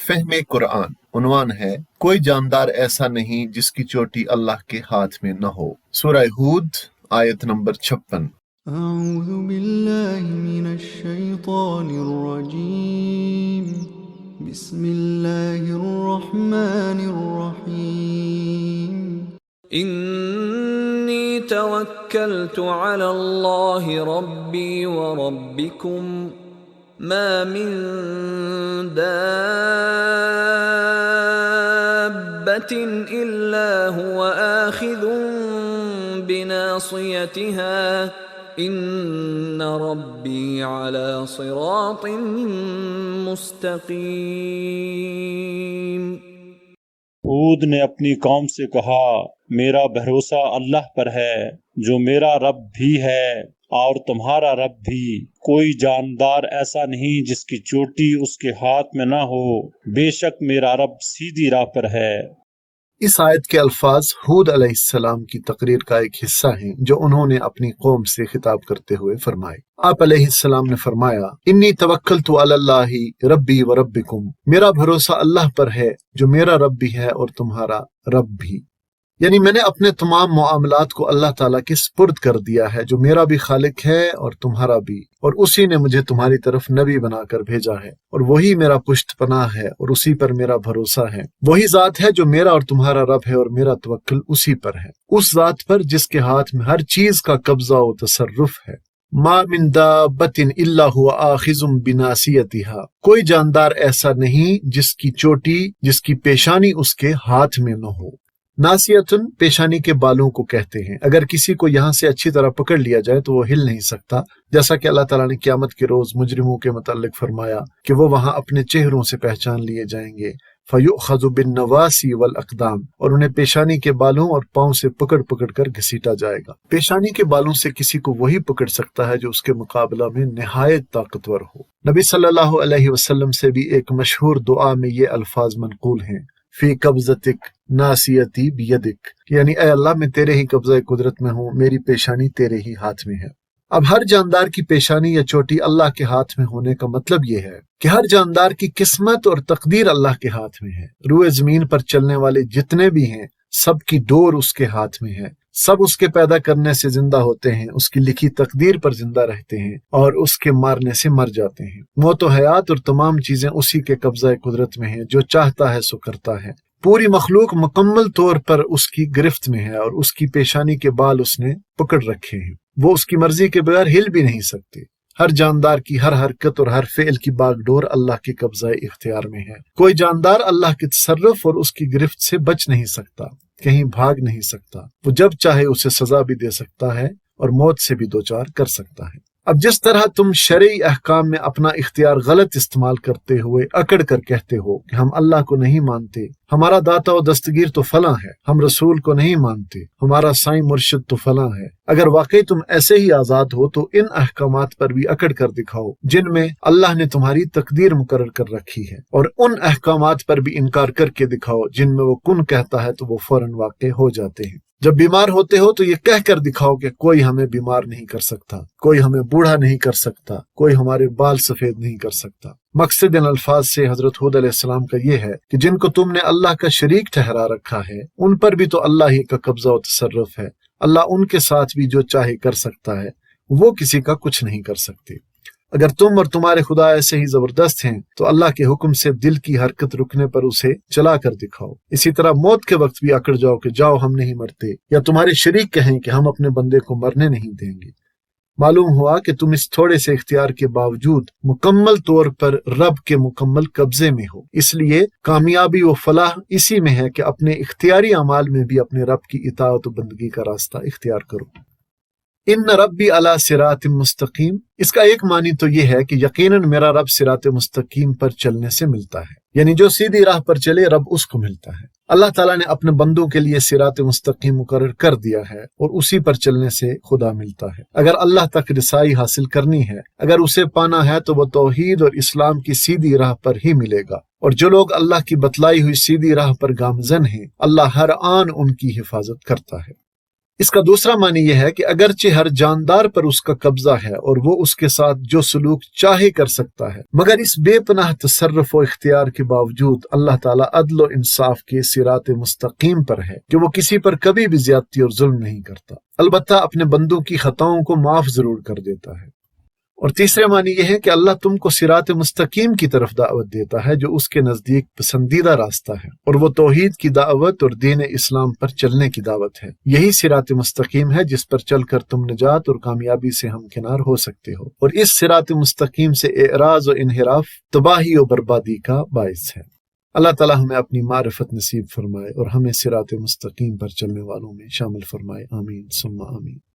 فہم قرآن عنوان ہے کوئی جاندار ایسا نہیں جس کی چوٹی اللہ کے ہاتھ میں نہ ہو۔ سورہ ہود آیت نمبر 56۔ اعوذ باللہ من الشیطان الرجیم، بسم اللہ الرحمن الرحیم۔ انی توکلت علی اللہ ربی وربکم ما من دابة الا هو آخذ بناصیتها ان ربی علی صراط مستقیم۔ ہود نے اپنی قوم سے کہا، میرا بھروسہ اللہ پر ہے جو میرا رب بھی ہے اور تمہارا رب بھی۔ کوئی جاندار ایسا نہیں جس کی چوٹی اس کے ہاتھ میں نہ ہو، بے شک میرا رب سیدھی راہ پر ہے۔ اس آیت کے الفاظ ہود علیہ السلام کی تقریر کا ایک حصہ ہیں جو انہوں نے اپنی قوم سے خطاب کرتے ہوئے فرمائے۔ آپ علیہ السلام نے فرمایا، انی توکلت علی اللہ ربی و ربکم، میرا بھروسہ اللہ پر ہے جو میرا رب بھی ہے اور تمہارا رب بھی۔ یعنی میں نے اپنے تمام معاملات کو اللہ تعالیٰ کے سپرد کر دیا ہے جو میرا بھی خالق ہے اور تمہارا بھی، اور اسی نے مجھے تمہاری طرف نبی بنا کر بھیجا ہے، اور وہی میرا پشت پناہ ہے اور اسی پر میرا بھروسہ ہے۔ وہی ذات ہے جو میرا اور تمہارا رب ہے اور میرا توکل اسی پر ہے، اس ذات پر جس کے ہاتھ میں ہر چیز کا قبضہ و تصرف ہے۔ ما من دابۃ الا هو آخذ بناصیتها، کوئی جاندار ایسا نہیں جس کی چوٹی، جس کی پیشانی اس کے ہاتھ میں نہ ہو۔ ناصیتن پیشانی کے بالوں کو کہتے ہیں۔ اگر کسی کو یہاں سے اچھی طرح پکڑ لیا جائے تو وہ ہل نہیں سکتا، جیسا کہ اللہ تعالیٰ نے قیامت کے روز مجرموں کے متعلق فرمایا کہ وہ وہاں اپنے چہروں سے پہچان لیے جائیں گے۔ فَيُؤْخَذُ بِالنَّوَاسِي وَالْأَقْدَامِ، اور انہیں پیشانی کے بالوں اور پاؤں سے پکڑ پکڑ کر گھسیٹا جائے گا۔ پیشانی کے بالوں سے کسی کو وہی پکڑ سکتا ہے جو اس کے مقابلہ میں نہایت طاقتور ہو۔ نبی صلی اللہ علیہ وسلم سے بھی ایک مشہور دعا میں یہ الفاظ منقول ہیں، فی قبضتک ناصیتی بیدک، یعنی اے اللہ میں تیرے ہی قبضہ قدرت میں ہوں، میری پیشانی تیرے ہی ہاتھ میں ہے۔ اب ہر جاندار کی پیشانی یا چوٹی اللہ کے ہاتھ میں ہونے کا مطلب یہ ہے کہ ہر جاندار کی قسمت اور تقدیر اللہ کے ہاتھ میں ہے۔ روئے زمین پر چلنے والے جتنے بھی ہیں سب کی ڈور اس کے ہاتھ میں ہے، سب اس کے پیدا کرنے سے زندہ ہوتے ہیں، اس کی لکھی تقدیر پر زندہ رہتے ہیں اور اس کے مارنے سے مر جاتے ہیں۔ موت و حیات اور تمام چیزیں اسی کے قبضہ قدرت میں ہیں، جو چاہتا ہے سو کرتا ہے۔ پوری مخلوق مکمل طور پر اس کی گرفت میں ہے اور اس کی پیشانی کے بال اس نے پکڑ رکھے ہیں، وہ اس کی مرضی کے بغیر ہل بھی نہیں سکتے۔ ہر جاندار کی ہر حرکت اور ہر فعل کی باغ ڈور اللہ کے قبضہ اختیار میں ہے۔ کوئی جاندار اللہ کے تصرف اور اس کی گرفت سے بچ نہیں سکتا، کہیں بھاگ نہیں سکتا۔ وہ جب چاہے اسے سزا بھی دے سکتا ہے اور موت سے بھی دوچار کر سکتا ہے۔ اب جس طرح تم شرعی احکام میں اپنا اختیار غلط استعمال کرتے ہوئے اکڑ کر کہتے ہو کہ ہم اللہ کو نہیں مانتے، ہمارا داتا و دستگیر تو فلاں ہے، ہم رسول کو نہیں مانتے، ہمارا سائیں مرشد تو فلاں ہے، اگر واقعی تم ایسے ہی آزاد ہو تو ان احکامات پر بھی اکڑ کر دکھاؤ جن میں اللہ نے تمہاری تقدیر مقرر کر رکھی ہے، اور ان احکامات پر بھی انکار کر کے دکھاؤ جن میں وہ کن کہتا ہے تو وہ فوراً واقع ہو جاتے ہیں۔ جب بیمار ہوتے ہو تو یہ کہہ کر دکھاؤ کہ کوئی ہمیں بیمار نہیں کر سکتا، کوئی ہمیں بوڑھا نہیں کر سکتا، کوئی ہمارے بال سفید نہیں کر سکتا۔ مقصد ان الفاظ سے حضرت ہود علیہ السلام کا یہ ہے کہ جن کو تم نے اللہ کا شریک ٹھہرا رکھا ہے ان پر بھی تو اللہ ہی کا قبضہ و تصرف ہے۔ اللہ ان کے ساتھ بھی جو چاہے کر سکتا ہے، وہ کسی کا کچھ نہیں کر سکتے۔ اگر تم اور تمہارے خدا ایسے ہی زبردست ہیں تو اللہ کے حکم سے دل کی حرکت رکنے پر اسے چلا کر دکھاؤ۔ اسی طرح موت کے وقت بھی اکڑ جاؤ کہ جاؤ ہم نہیں مرتے، یا تمہارے شریک کہیں کہ ہم اپنے بندے کو مرنے نہیں دیں گے۔ معلوم ہوا کہ تم اس تھوڑے سے اختیار کے باوجود مکمل طور پر رب کے مکمل قبضے میں ہو، اس لیے کامیابی و فلاح اسی میں ہے کہ اپنے اختیاری اعمال میں بھی اپنے رب کی اطاعت و بندگی کا راستہ اختیار کرو۔ ان ربی علی صراط مستقیم، اس کا ایک معنی تو یہ ہے کہ یقیناً میرا رب صراط مستقیم پر چلنے سے ملتا ہے، یعنی جو سیدھی راہ پر چلے رب اس کو ملتا ہے۔ اللہ تعالیٰ نے اپنے بندوں کے لیے صراط مستقیم مقرر کر دیا ہے اور اسی پر چلنے سے خدا ملتا ہے۔ اگر اللہ تک رسائی حاصل کرنی ہے، اگر اسے پانا ہے تو وہ توحید اور اسلام کی سیدھی راہ پر ہی ملے گا، اور جو لوگ اللہ کی بتلائی ہوئی سیدھی راہ پر گامزن ہیں اللہ ہر آن ان کی حفاظت کرتا ہے۔ اس کا دوسرا معنی یہ ہے کہ اگرچہ ہر جاندار پر اس کا قبضہ ہے اور وہ اس کے ساتھ جو سلوک چاہے کر سکتا ہے، مگر اس بے پناہ تصرف و اختیار کے باوجود اللہ تعالیٰ عدل و انصاف کے صراط مستقیم پر ہے کہ وہ کسی پر کبھی بھی زیادتی اور ظلم نہیں کرتا، البتہ اپنے بندوں کی خطاؤں کو معاف ضرور کر دیتا ہے۔ اور تیسرے معنی یہ ہے کہ اللہ تم کو صراط مستقیم کی طرف دعوت دیتا ہے جو اس کے نزدیک پسندیدہ راستہ ہے، اور وہ توحید کی دعوت اور دین اسلام پر چلنے کی دعوت ہے۔ یہی صراط مستقیم ہے جس پر چل کر تم نجات اور کامیابی سے ہمکنار ہو سکتے ہو، اور اس صراط مستقیم سے اعراض و انحراف تباہی و بربادی کا باعث ہے۔ اللہ تعالیٰ ہمیں اپنی معرفت نصیب فرمائے اور ہمیں صراط مستقیم پر چلنے والوں میں شامل فرمائے، آمین ثم آمین۔